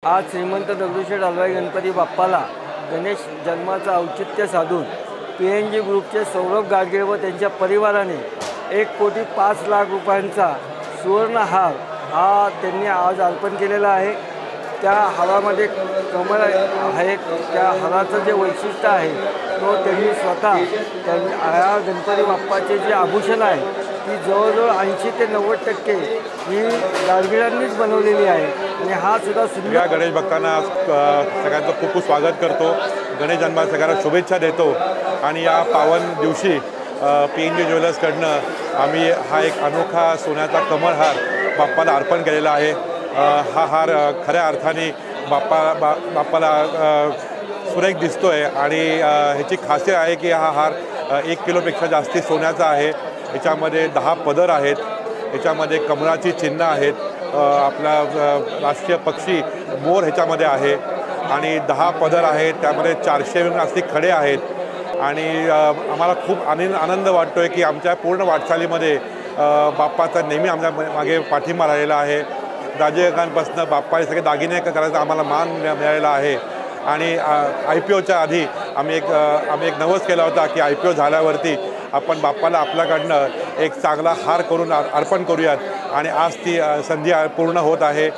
आज श्रीमंत दगडूशेठ हलवाई गणपती बाप्पाला गणेश जन्माचं औचित्य साधून PNG ग्रुपचे सौरभ गाडगीळ व त्यांच्या परिवाराने 1,05,00,000 रुपयांचा सुवर्णहार हा त्यांनी आज अर्पण केलेला आहे। त्या हारामध्ये कमळ आहे। त्या हाराचं जे वैशिष्ट्य आहे तो त्यांनी स्वतः या गणपती बाप्पाचे जे आभूषण आहे ती जवळजवळ 80 ते 90% ही गाडगिळांनीच बनवलेली आहे आणि हा सुद्धा सुंदर गणेश भक्तांना सगळ्यांचं खूप खूप स्वागत करतो। गणेश जन्माला सगळ्यांना शुभेच्छा देतो आणि या पावन दिवशी PNG ज्वेलर्सकडनं आम्ही हा एक अनोखा सोन्याचा कमळहार बाप्पाला अर्पण केलेला आहे। हा हार खऱ्या अर्थाने बाप्पाला सुरेख दिसतोय आणि ह्याची खासियत आहे की हा हार 1 किलोपेक्षा जास्ती सोन्याचा आहे। याच्यामध्ये 10 पदर आहेत, याच्यामध्ये कमळाची चिन्ह आहेत, आपला राष्ट्रीय पक्षी मोर ह्याच्यामध्ये आहे आणि 10 पदर आहेत, त्यामध्ये 400 जास्ती खडे आहेत आणि आम्हाला खूप आनंद वाटतो आहे की आमच्या पूर्ण वाटचालीमध्ये बाप्पाचा नेहमी आमच्या मागे पाठिंबा राहिलेला आहे। राजकांपासून बाप्पाने सगळे दागिने करायचा आम्हाला मान मिळालेला आहे आणि IPOच्या आधी आम्ही एक नवस केला होता की IPO झाल्यावरती आपण बाप्पाला आपल्याकडनं एक चांगला हार करून अर्पण करूयात आणि आज ती संधी पूर्ण होत आहे।